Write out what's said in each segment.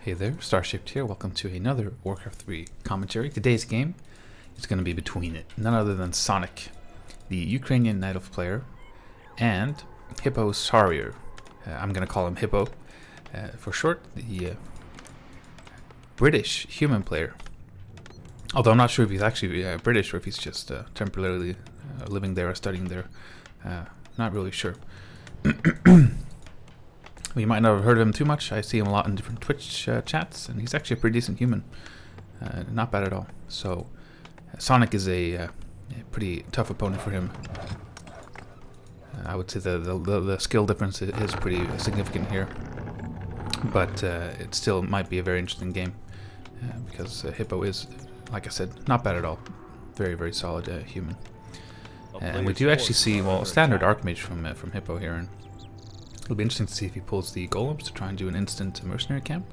Hey there, Starshaped here. Welcome to another Warcraft 3 commentary. Today's game is going to be between none other than Sonik, the Ukrainian Night Elf player, and Hipposaurier. I'm going to call him Hippo for short, the British human player. Although I'm not sure if he's actually British or if he's just temporarily living there or studying there. Not really sure. You might not have heard of him too much. I see him a lot in different Twitch chats, and he's actually a pretty decent human. Not bad at all. So, Sonik is a pretty tough opponent for him. I would say the skill difference is pretty significant here. But it still might be a very interesting game. Because Hippo is, like I said, not bad at all. Very, very solid human. And we do actually see, well, a standard Archmage from Hippo here. And it'll be interesting to see if he pulls the golems to try and do an instant mercenary camp.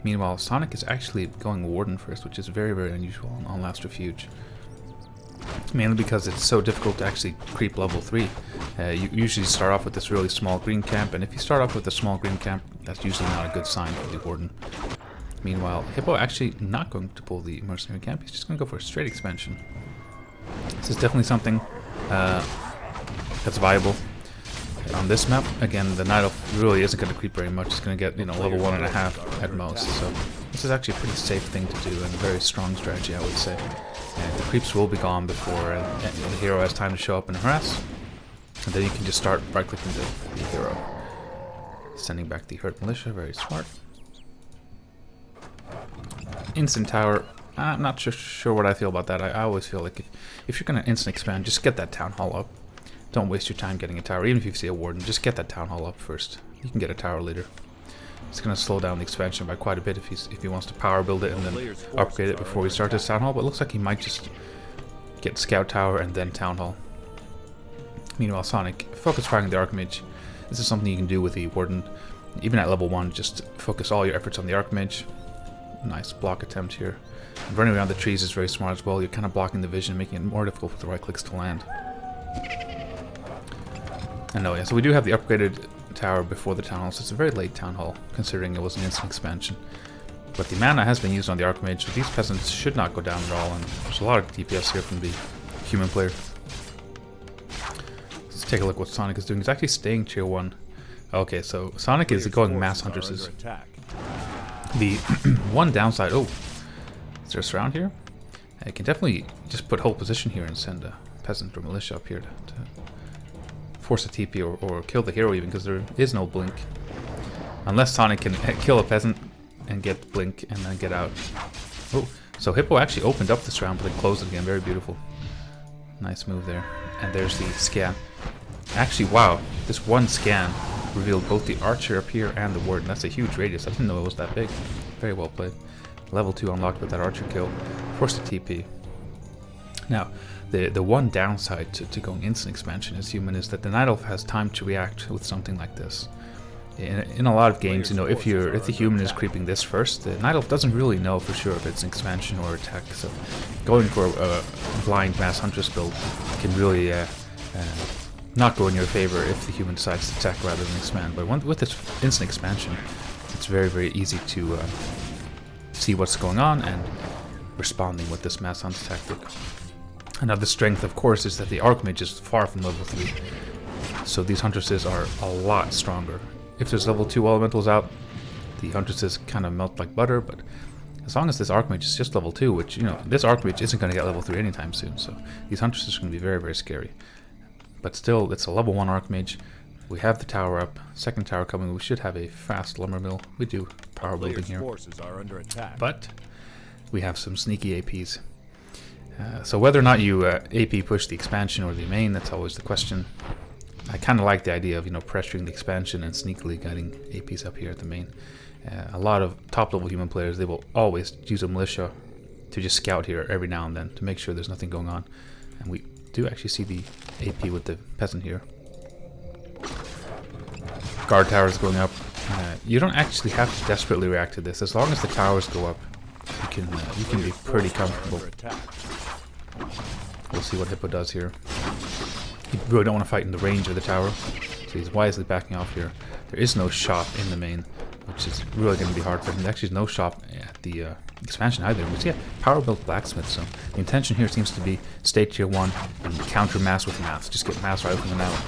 Meanwhile, Sonik is actually going Warden first, which is very, very unusual on Last Refuge. Mainly because it's so difficult to actually creep level 3. You usually start off with this really small green camp, and if you start off with a small green camp, that's usually not a good sign for the Warden. Meanwhile, Hippo actually not going to pull the mercenary camp, he's just going to go for a straight expansion. This is definitely something that's viable. On this map, again, the Night Elf really isn't going to creep very much. It's going to get, level 1.5 at most. So this is actually a pretty safe thing to do and a very strong strategy, I would say. And the creeps will be gone before the hero has time to show up and harass. And then you can just start right-clicking the hero. Sending back the hurt militia, very smart. Instant tower. I'm not sure what I feel about that. I always feel like if you're going to instant expand, just get that town hall up. Don't waste your time getting a tower. Even if you see a warden, just get that town hall up first. You can get a tower later. It's going to slow down the expansion by quite a bit if he wants to power build it and then upgrade it before we start this town hall. But it looks like he might just get scout tower and then town hall. Meanwhile, Sonik, focus firing the Archmage. This is something you can do with the warden. Even at level 1, just focus all your efforts on the Archmage. Nice block attempt here. And running around the trees is very smart as well. You're kind of blocking the vision, making it more difficult for the right clicks to land. And yeah, so we do have the upgraded tower before the town hall, so it's a very late town hall, considering it was an instant expansion. But the mana has been used on the Archmage, so these peasants should not go down at all, and there's a lot of DPS here from the human player. Let's take a look what Sonik is doing. He's actually staying tier 1. Okay, so Sonik is going mass huntresses. The one downside, is there a surround here? I can definitely just put hold position here and send a peasant or militia up here to force a TP or kill the hero even, because there is no blink. Unless Sonik can kill a peasant and get blink and then get out. Oh, so Hippo actually opened up this round but then closed it again. Very beautiful. Nice move there. And there's the scan. Actually, wow, this one scan revealed both the archer up here and the warden. That's a huge radius. I didn't know it was that big. Very well played. Level 2 unlocked with that archer kill. Forced a TP. Now, the one downside to going instant expansion as human is that the Night Elf has time to react with something like this. In a lot of games, if the human is creeping this first, the Night Elf doesn't really know for sure if it's an expansion or attack. So going for a blind mass huntress build can really not go in your favor if the human decides to attack rather than expand. But with this instant expansion, it's very, very easy to see what's going on and responding with this mass hunt tactic. Another strength, of course, is that the Archmage is far from level 3. So these huntresses are a lot stronger. If there's level 2 elementals out, the huntresses kind of melt like butter, but as long as this Archmage is just level 2, which, this Archmage isn't going to get level 3 anytime soon, so these huntresses are going to be very, very scary. But still, it's a level 1 Archmage. We have the tower up, second tower coming. We should have a fast lumber mill. We do power building here. But we have some sneaky APs. So whether or not you AP push the expansion or the main, that's always the question. I kind of like the idea of pressuring the expansion and sneakily getting APs up here at the main. A lot of top level human players, they will always use a militia to just scout here every now and then to make sure there's nothing going on. And we do actually see the AP with the peasant here. Guard towers going up. You don't actually have to desperately react to this. As long as the towers go up, you can be pretty comfortable. We'll see what Hippo does here. You really don't want to fight in the range of the tower, so he's wisely backing off here. There is no shot in the main, which is really going to be hard for him. There's actually no shop at the expansion either. We see a power built blacksmith, so the intention here seems to be stay tier 1 and counter mass with mass. Just get mass riflemen out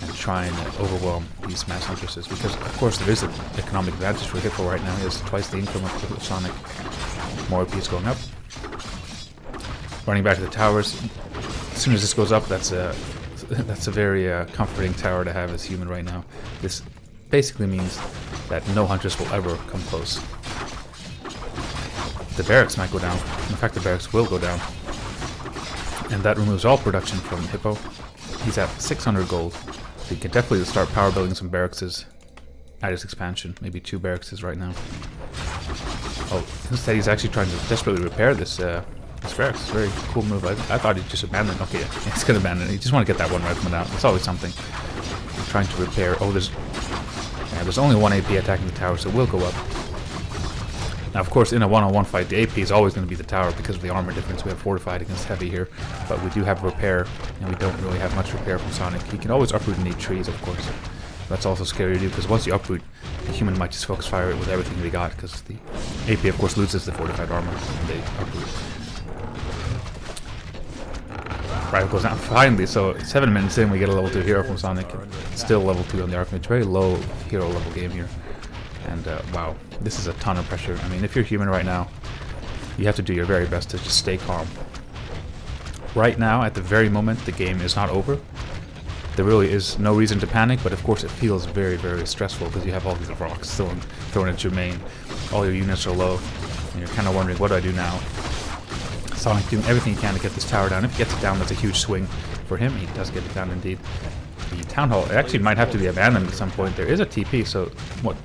and try and overwhelm these mass huntresses, because of course there is an economic advantage for Hippo right now. He has twice the income of Sonic. More OP is going up. Running back to the towers. As soon as this goes up, that's a very comforting tower to have as human right now. This basically means that no huntress will ever come close. The barracks might go down. In fact, the barracks will go down. And that removes all production from Hippo. He's at 600 gold. So he can definitely start power building some barracks at his expansion. Maybe 2 barracks right now. Oh, instead he's actually trying to desperately repair this barracks. It's a very cool move. I thought he'd just abandon. Okay, yeah, he's gonna abandon it. You just want to get that one rifleman out. It's always something. I'm trying to repair. Oh, there's only 1 AP attacking the tower, so it will go up. Now, of course, in a one-on-one fight, the AP is always going to be the tower because of the armor difference. We have fortified against heavy here, but we do have repair, and we don't really have much repair from Sonic. He can always uproot and eat trees, of course. That's also scary to do, because once you uproot, the human might just focus fire it with everything they got, because the AP, of course, loses the fortified armor when they uproot. Rifle goes down finally, so 7 minutes in, we get a level 2 hero from Sonic. Still level 2 on the Archmage. Very low hero level game here. And wow, this is a ton of pressure. I mean, if you're human right now, you have to do your very best to just stay calm. Right now, at the very moment, the game is not over. There really is no reason to panic, but of course it feels very, very stressful because you have all these rocks thrown at your main. All your units are low, and you're kind of wondering, what do I do now? Sonic doing everything he can to get this tower down. If he gets it down, that's a huge swing for him. He does get it down indeed. The town hall actually might have to be abandoned at some point. There is a TP, so what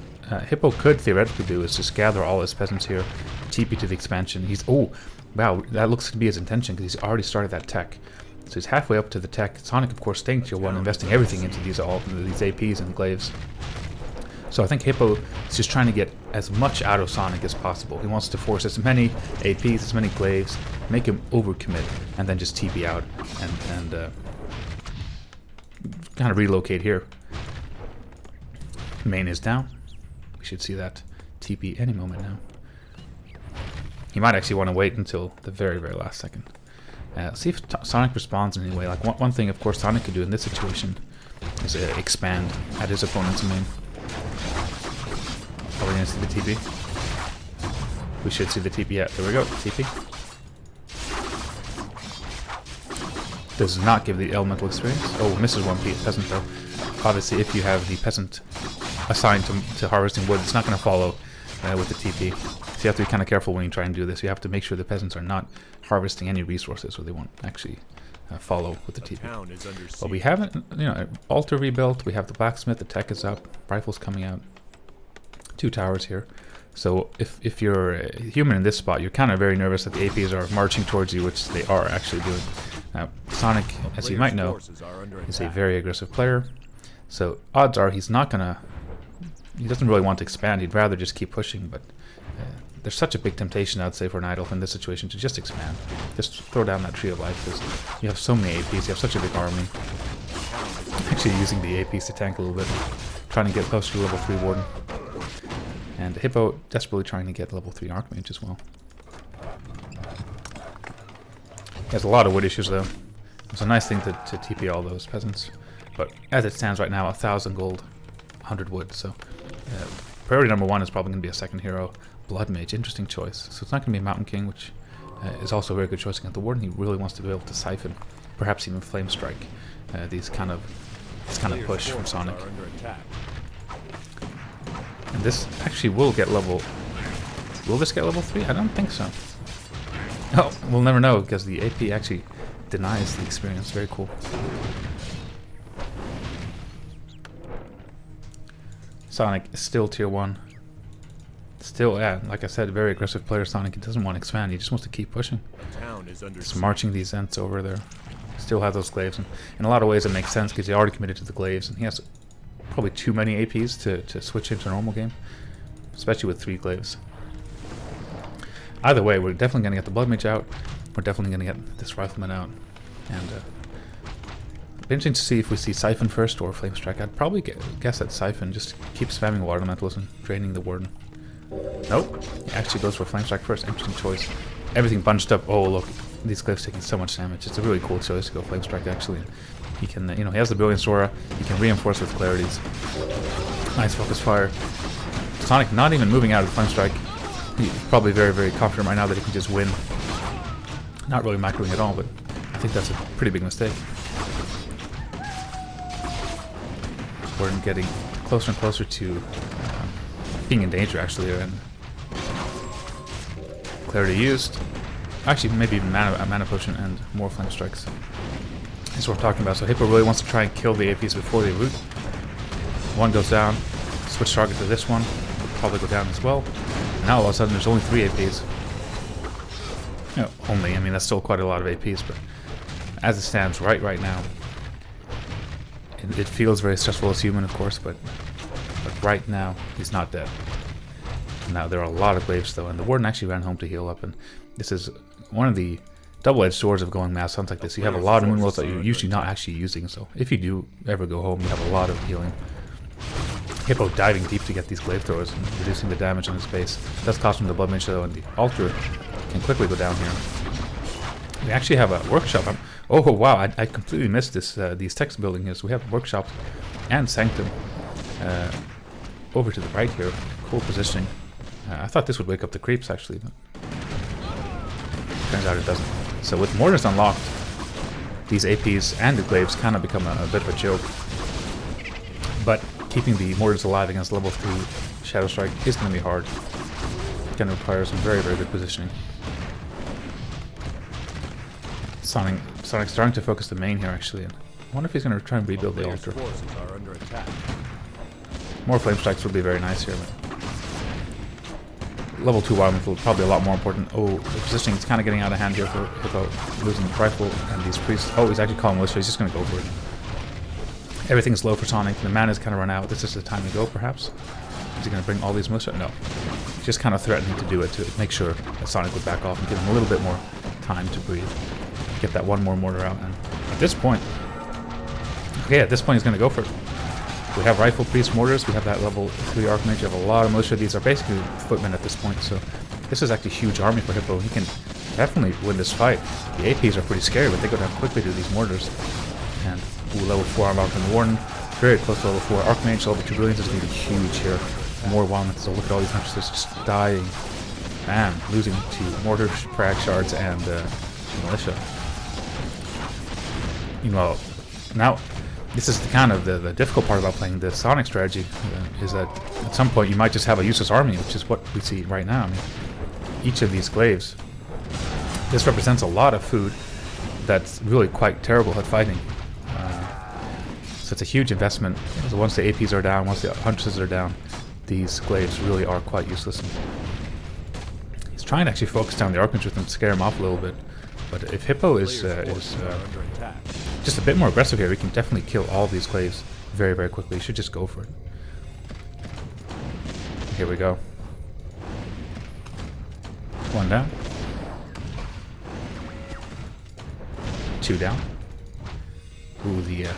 Hippo could theoretically do is just gather all his peasants here, TP to the expansion. Oh, wow, that looks to be his intention because he's already started that tech. So he's halfway up to the tech. Sonic, of course, staying tier 1, investing everything into these APs and glaives. So I think Hippo is just trying to get as much out of Sonic as possible. He wants to force as many APs, as many glaives, make him overcommit, and then just TP out and kind of relocate here. Main is down. We should see that TP any moment now. He might actually want to wait until the very, very last second. See if Sonic responds in any way. Like one thing, of course, Sonic could do in this situation is expand at his opponent's main. Are we going to see the TP? We should see the TP. Yeah, there we go. TP. Does not give the elemental experience. Oh, misses one peasant though. Obviously, if you have the peasant assigned to harvesting wood, it's not going to follow with the TP. So you have to be kind of careful when you try and do this. You have to make sure the peasants are not harvesting any resources, or they won't actually follow with the TP. But we haven't, altar rebuilt. We have the blacksmith. The tech is up. Rifles coming out. 2 towers here. So if you're a human in this spot, you're kind of very nervous that the APs are marching towards you, which they are actually doing. Now, Sonic, as you might know, is a very aggressive player. So odds are he doesn't really want to expand. He'd rather just keep pushing, but there's such a big temptation, I'd say, for an idol in this situation to just expand. Just throw down that tree of life, because you have so many APs, you have such a big army. Actually using the APs to tank a little bit, trying to get closer to level 3 Warden. And Hippo desperately trying to get level 3 Archmage as well. He has a lot of wood issues though. It's a nice thing to TP all those peasants. But as it stands right now, 1,000 gold, 100 wood. So priority number 1 is probably going to be a second hero. Blood Mage, interesting choice. So it's not going to be a Mountain King, which is also a very good choice against the Warden. He really wants to be able to siphon, perhaps even Flame Strike, this kind of push from Sonic. And this actually will get level... Will this get level 3? I don't think so. Oh, we'll never know, because the AP actually denies the experience. Very cool. Sonic is still tier 1. Still, yeah, like I said, very aggressive player. Sonic, he doesn't want to expand. He just wants to keep pushing. Just marching these Ents over there. Still have those glaives. And in a lot of ways it makes sense, because he already committed to the glaives. And he has probably too many APs to switch into a normal game. Especially with 3 glaives. Either way, we're definitely going to get the Blood Mage out. We're definitely going to get this Rifleman out. And be interesting to see if we see Siphon first or Flame Strike. I'd probably guess at Siphon, just keep spamming Water Elementals and draining the Warden. Nope, he actually goes for Flame Strike first. Interesting choice. Everything bunched up. Oh look, these Glyphs taking so much damage. It's a really cool choice to go Flame Strike actually. He can, he has the Brilliance Aura. He can reinforce with Clarities. Nice Focus Fire. Sonik not even moving out of the Flame Strike. He's probably very, very confident right now that he can just win. Not really macroing at all, but I think that's a pretty big mistake. We're getting closer and closer to being in danger actually, and Clarity used. Actually, maybe even mana Potion and more Flame Strikes. That's what we're talking about. So Hippo really wants to try and kill the APs before they root. One goes down. Switch target to this one. Will probably go down as well. Now all of a sudden there's only 3 APs. You know, only. I mean, that's still quite a lot of APs, but as it stands right now, it feels very stressful as human, of course, but right now he's not dead. Now there are a lot of Glaives though, and the Warden actually ran home to heal up, and this is one of the double-edged swords of going mass hunts like this. You have a lot of moon rolls that you're usually not actually using, so if you do ever go home, you have a lot of healing. Hippo diving deep to get these Glaive throwers and reducing the damage on his base. Does cost him the Blood Mage though, and the altar can quickly go down here. We actually have a workshop. Oh wow, I completely missed this. These text building here. So we have workshop and sanctum over to the right here. Cool positioning. I thought this would wake up the creeps actually, but turns out it doesn't. So with mortars unlocked, these APs and the Glaives kind of become a bit of a joke. But keeping the mortars alive against level 3 Shadow Strike is going to be hard. It's going to require some very, very good positioning. Sonic's starting to focus the main here actually. And I wonder if he's going to try and rebuild the altar. More Flame Strikes would be very nice here. Level 2 Wildman will probably a lot more important. Oh, the positioning is kind of getting out of hand here for Hippo, losing the rifle and these priests. Oh, he's actually calling Militia. He's just going to go for it. Everything's low for Sonik. The mana's kind of run out. This is the time to go, perhaps. Is he going to bring all these Militia? No. He's just kind of threatening to do it to make sure that Sonik would back off and give him a little bit more time to breathe. Get that one more mortar out. And at this point, okay, at this point he's going to go for it. We have Rifle Priest Mortars, we have that level 3 Archmage, we have a lot of Militia. These are basically footmen at this point, so this is actually a huge army for Hippo. He can definitely win this fight. The APs are pretty scary, but they go down quickly to these mortars. And ooh, level 4 unlocked on the Warden, very close to level 4. Archmage, level 2 Brilliance is going to be huge here. More Wildmans, so look at all these hunters just dying. Bam, losing to Mortar, Frag Shards, and Militia. Meanwhile, now, this is the kind of the difficult part about playing the Sonic strategy, is that at some point you might just have a useless army, which is what we see right now. I mean, each of these Glaives, this represents a lot of food that's really quite terrible at fighting. So it's a huge investment. So once the APs are down, once the Huntresses are down, these Glaives really are quite useless. He's trying to actually focus down the Archmage with them to scare him off a little bit. But if Hippo is just a bit more aggressive here, we can definitely kill all these Glaives very, very quickly. You should just go for it. Here we go. One down. 2 down. Ooh, the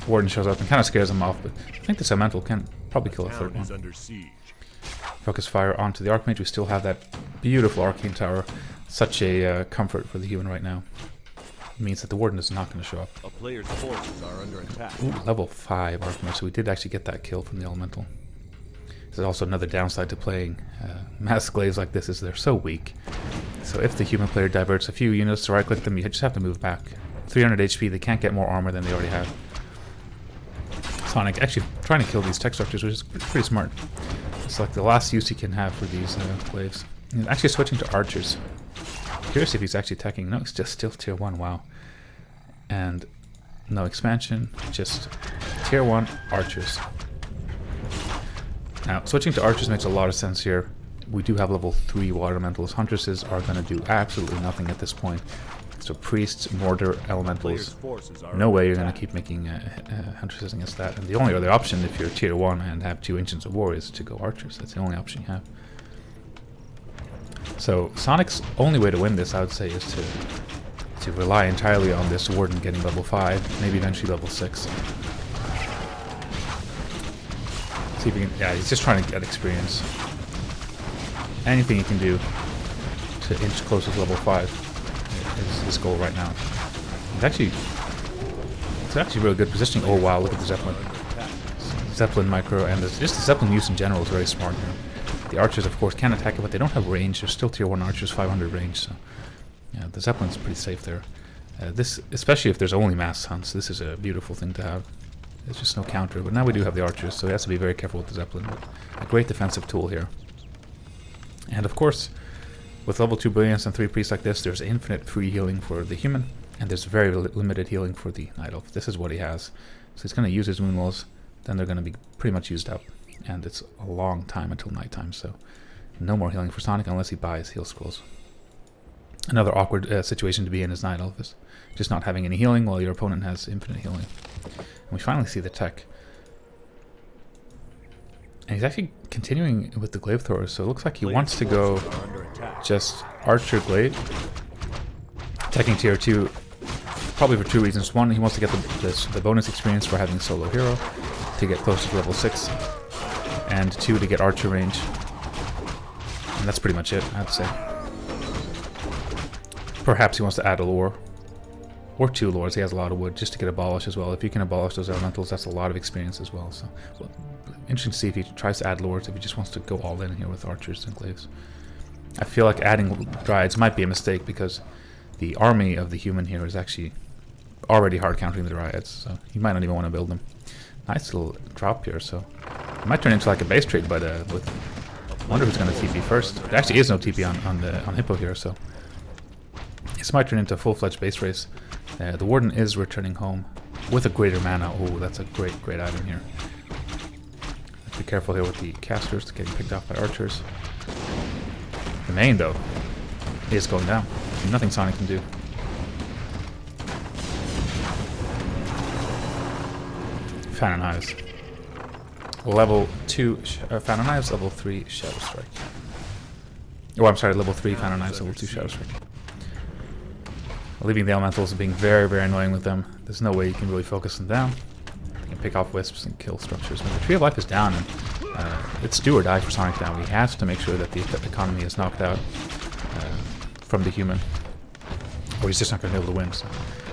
Warden shows up and kind of scares him off, but I think this Elemental can probably kill a 3rd one. Focus Fire onto the Archmage. We still have that beautiful Arcane Tower. Such a comfort for the human right now. It means that the Warden is not going to show up. A player's forces are under attack. Ooh, level 5 Archmage, so we did actually get that kill from the Elemental. This is also another downside to playing mass Glaives like this, is they're so weak. So if the human player diverts a few units to right-click them, you just have to move back. 300 HP, they can't get more armor than they already have. Sonik actually trying to kill these tech structures, which is pretty smart. It's like the last use he can have for these Glaives. He's actually switching to Archers. Curious if he's actually attacking. No, it's just still tier 1. Wow. And no expansion, just tier 1 Archers. Now, switching to Archers makes a lot of sense here. We do have level 3 Water Elementals. Huntresses are going to do absolutely nothing at this point. So Priests, Mortar, Elementals. No way you're going to keep making Huntresses against that. And the only other option, if you're tier 1 and have 2 Ancients of War, is to go Archers. That's the only option you have. So Sonic's only way to win this, I would say, is to to rely entirely on this Warden getting level 5, maybe eventually level 6. See if he can, yeah, he's just trying to get experience. Anything he can do to inch closer to level 5 is his goal right now. It's actually really good positioning. Oh wow, look at the Zeppelin. Zeppelin micro, and just the Zeppelin use in general is very smart here. The archers, of course, can attack it, but they don't have range. They're still tier 1 archers, 500 range, so yeah, the Zeppelin's pretty safe there. This, especially if there's only mass hunts, this is a beautiful thing to have. There's just no counter, but now we do have the archers, so he has to be very careful with the Zeppelin. But a great defensive tool here. And of course, with level 2 brilliance and 3 priests like this, there's infinite free healing for the human, and there's very limited healing for the night elf. This is what he has. So he's going to use his moon walls, then they're going to be pretty much used up. And it's a long time until nighttime, so no more healing for Sonik unless he buys heal scrolls. Another awkward situation to be in is night elf is just not having any healing while your opponent has infinite healing. And we finally see the tech. And he's actually continuing with the glaive throwers, so it looks like he wants to go just archer glaive, teching tier 2, probably for 2 reasons. One, he wants to get the bonus experience for having solo hero to get closer to level 6, and 2, to get archer range. And that's pretty much it, I'd say. Perhaps he wants to add a lore, or 2 lores. He has a lot of wood just to get abolish as well. If you can abolish those elementals, that's a lot of experience as well. So, well, interesting to see if he tries to add lores, if he just wants to go all in here with archers and glaives. I feel like adding dryads might be a mistake because the army of the human here is actually already hard countering the dryads, so you might not even want to build them. Nice little drop here, so it might turn into like a base trade, but I wonder who's going to TP first. There actually is no TP on Hippo here, so this might turn into a full-fledged base race. The Warden is returning home with a greater mana. Oh, that's a great item here. Be careful here with the casters getting picked off by archers. The main, though, is going down. Nothing Sonik can do. Phantom Knives. Level 2 Phantom Knives, level 3 Shadow Strike. Oh, I'm sorry, level 3 Phantom Knives, level 2 Shadow Strike. Leaving the elementals being very annoying with them. There's no way you can really focus them down. You can pick off wisps and kill structures. But the Tree of Life is down, and it's do or die for Sonik now. He has to make sure that the economy is knocked out from the human, or he's just not going to be able to win. So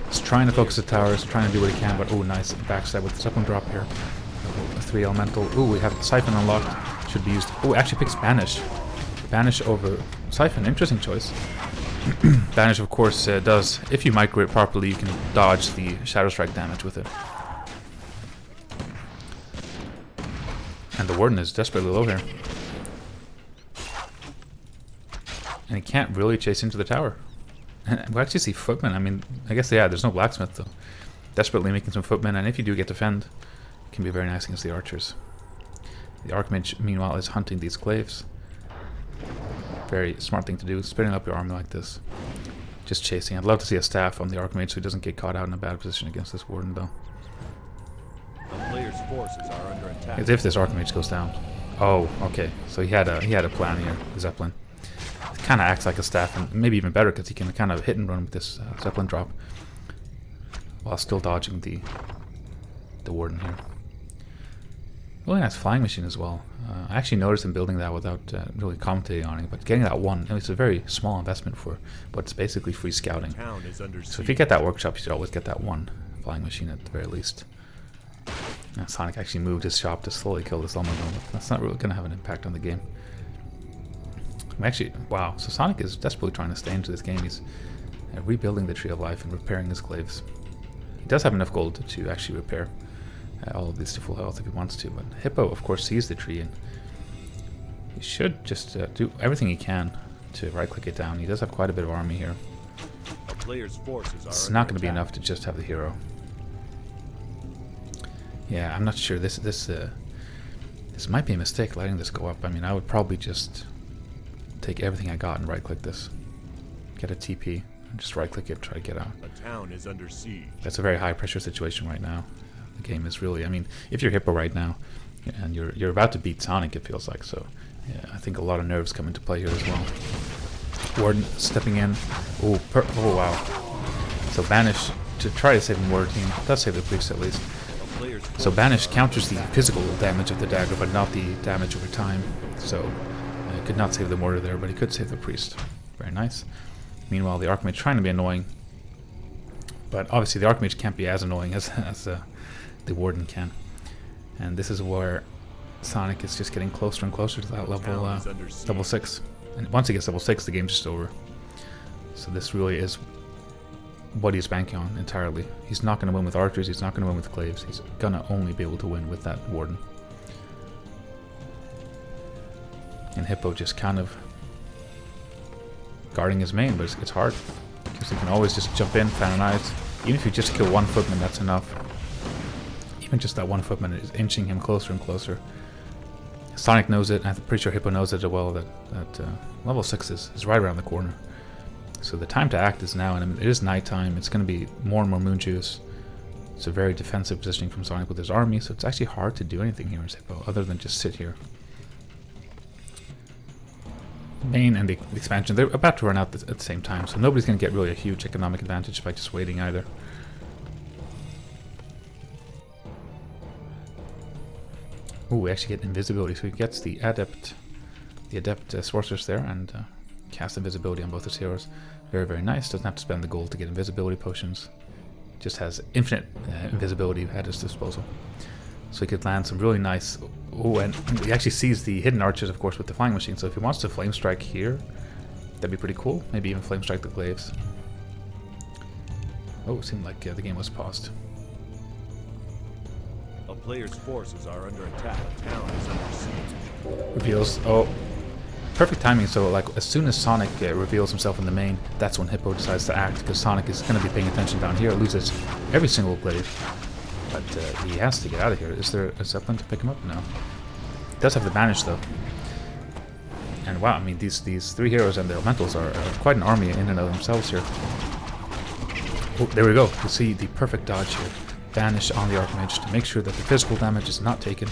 he's trying to focus the towers, trying to do what he can, but oh, nice backstab with the Zeppelin drop here. A 3 elemental. Oh, we have Siphon unlocked. Should be used. Oh, actually picks Banish. Banish over Siphon. Interesting choice. Banish, of course, does, if you micro it properly, you can dodge the Shadow Strike damage with it. And the Warden is desperately low here. And he can't really chase into the tower. And we actually see footmen. I mean, I guess, yeah, there's no blacksmith, though. Desperately making some footmen, and if you do get defend, it can be very nice against the archers. The Archmage, meanwhile, is hunting these glaives. Very smart thing to do, splitting up your army like this. Just chasing. I'd love to see a staff on the Archmage so he doesn't get caught out in a bad position against this Warden, though. The player's forces are under attack. As if this Archmage goes down. Oh, okay. So he had a plan here, the Zeppelin. It kind of acts like a staff, and maybe even better because he can kind of hit and run with this Zeppelin drop while still dodging the Warden here. Really nice flying machine as well. I actually noticed him building that without really commentating on it, but getting that one, it's a very small investment for what's basically free scouting. So if you get that workshop, you should always get that one flying machine at the very least. Now, Sonik actually moved his shop to slowly kill this elemental, but that's not really going to have an impact on the game. Actually, wow, so Sonik is desperately trying to stay into this game. He's rebuilding the Tree of Life and repairing his glaives. He does have enough gold to actually repair all of these to full health if he wants to, but Hippo, of course, sees the tree, and he should just do everything he can to right-click it down. He does have quite a bit of army here. A player's forces are it's not going to be enough to just have the hero. Yeah, I'm not sure. This might be a mistake, letting this go up. I mean, I would probably just take everything I got and right-click this. Get a TP, and just right-click it, try to get out. A town is under siege. That's a very high-pressure situation right now. The game is really, I mean, if you're Hippo right now, and you're about to beat Sonik, it feels like, so yeah, I think a lot of nerves come into play here as well. Warden stepping in. Oh, wow. So Banish, to try to save the mortar team, does save the priest at least. So Banish counters the physical damage of the dagger, but not the damage over time. So could not save the mortar there, but he could save the priest. Very nice. Meanwhile, the Archmage trying to be annoying, but obviously the Archmage can't be as annoying as the Warden can. And this is where Sonik is just getting closer and closer to that level 6. And once he gets level 6, the game's just over. So this really is what he's banking on entirely. He's not going to win with archers, he's not going to win with glaives, he's going to only be able to win with that Warden. And Hippo just kind of guarding his main, but it's hard. Because he can always just jump in, fan and eyes. Even if you just kill one footman, that's enough. Even just that one footman is inching him closer and closer. Sonik knows it, and I'm pretty sure Hippo knows it as well, that level 6 is right around the corner. So the time to act is now, and I mean, it is nighttime. It's going to be more and more moon juice. It's a very defensive positioning from Sonik with his army, so it's actually hard to do anything here as Hippo, other than just sit here. Main and the expansion, they're about to run out at the same time, so nobody's going to get really a huge economic advantage by just waiting either. Ooh, we actually get invisibility, so he gets the adept sorceress there, and cast invisibility on both his heroes. Very, very nice. Doesn't have to spend the gold to get invisibility potions. Just has infinite invisibility at his disposal. So he could land some really nice... Oh, and he actually sees the hidden archers, of course, with the flying machine. So if he wants to flame strike here, that'd be pretty cool. Maybe even flame strike the glaives. Oh, it seemed like the game was paused. A player's forces are under attack. Town is under siege. Reveals... Oh, perfect timing. So like as soon as Sonik reveals himself in the main, that's when Hippo decides to act, because Sonik is going to be paying attention down here. Loses every single glaive. But he has to get out of here. Is there a Zeppelin to pick him up? No. He does have the Banish though. And wow, I mean these three heroes and the elementals are quite an army in and of themselves here. Oh, there we go. You see the perfect dodge here. Banish on the Archmage to make sure that the physical damage is not taken.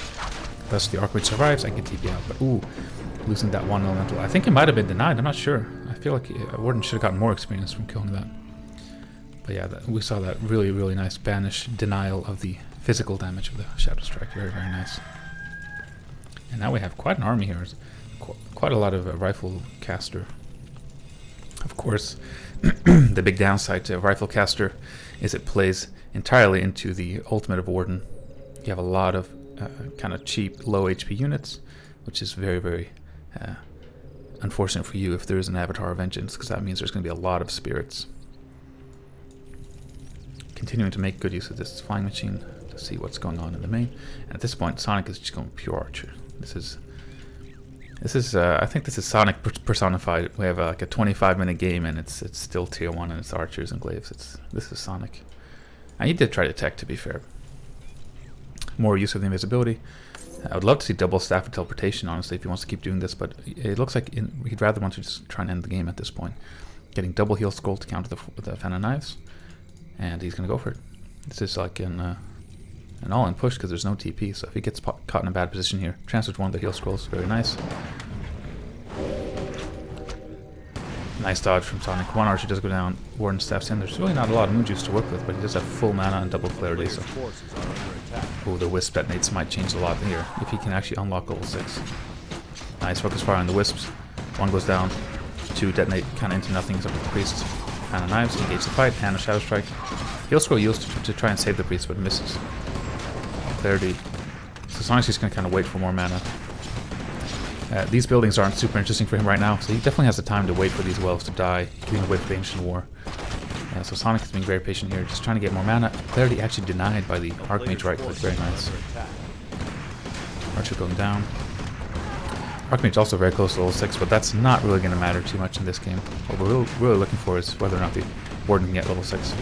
Thus the Archmage survives and can TP out. But ooh, losing that one elemental. I think it might have been denied. I'm not sure. I feel like Warden should have gotten more experience from killing that. But yeah, we saw that really, really nice Banish denial of the physical damage of the Shadow Strike. Very, very nice. And now we have quite an army here. Quite a lot of rifle caster. Of course, the big downside to rifle caster is it plays entirely into the ultimate of Warden. You have a lot of kind of cheap, low HP units, which is very, very unfortunate for you if there is an Avatar of Vengeance, because that means there's going to be a lot of spirits. Continuing to make good use of this flying machine to see what's going on in the main. And at this point, Sonik is just going pure archer. This is I think this is Sonik personified. We have like a 25-minute game, and it's still tier 1, and it's archers and glaives. This is Sonik. And he did try to tech, to be fair. More use of the invisibility. I would love to see double staff of teleportation, honestly, if he wants to keep doing this, but it looks like he'd rather want to just try and end the game at this point. Getting double heal scroll to counter the fan of knives, and he's going to go for it. This is like an all-in push because there's no TP, so if he gets caught in a bad position here, transfers one of the heal scrolls, very nice. Nice dodge from Sonik. One archer does go down, Warden steps in. There's really not a lot of moon juice to work with, but he does have full mana and double clarity, so... Oh, the wisp detonates might change a lot here, if he can actually unlock level 6. Nice focus fire on the wisps. One goes down, two detonate kind of into nothing except for the priest. Hand of knives, engage the fight, hand of shadow strike. He'll scroll used to try and save the priest, but misses. Clarity. So Sonic's just going to kind of wait for more mana. These buildings aren't super interesting for him right now, so he definitely has the time to wait for these wells to die. He can even wait for the Ancient War. So Sonik is being very patient here, just trying to get more mana. Clarity actually denied by the Archmage right click, very nice. Archer going down. Archmage also very close to level 6, but that's not really going to matter too much in this game. What we're really looking for is whether or not the Warden can get level 6.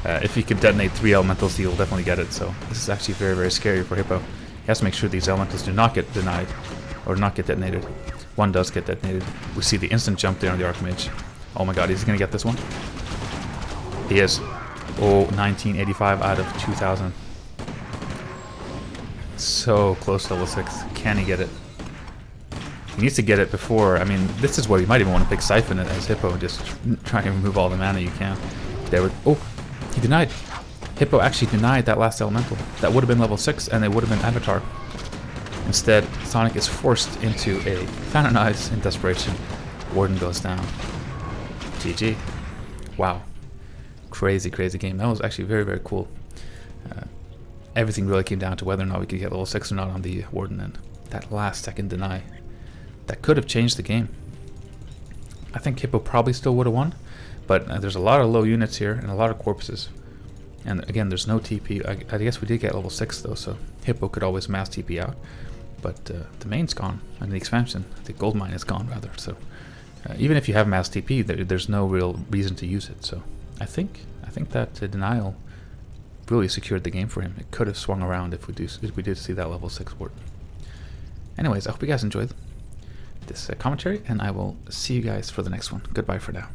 If he can detonate 3 elementals, he'll definitely get it, so this is actually very, very scary for Hippo. He has to make sure these elementals do not get denied, or not get detonated. One does get detonated. We see the instant jump there on the Archmage. Oh my god, he's going to get this one. He is. Oh, 1985 out of 2000. So close to level 6. Can he get it? He needs to get it before. I mean, this is where you might even want to pick Siphon as Hippo and just try and remove all the mana you can. There we... Oh, he denied. Hippo actually denied that last elemental. That would have been level 6, and it would have been Avatar. Instead, Sonic is forced into a Fountain Eyes in desperation. Warden goes down. GG. Wow. Crazy, crazy game. That was actually very, very cool. Everything really came down to whether or not we could get level 6 or not on the Warden, and that last second deny. That could have changed the game. I think Hippo probably still would have won, but there's a lot of low units here and a lot of corpses. And again, there's no TP. I guess we did get level 6 though, so Hippo could always mass TP out. But the main's gone, and the expansion, the gold mine is gone rather. So even if you have mass TP, there's no real reason to use it. So I think that denial really secured the game for him. It could have swung around if we did see that level 6 Warden. Anyways, I hope you guys enjoyed this commentary, and I will see you guys for the next one. Goodbye for now.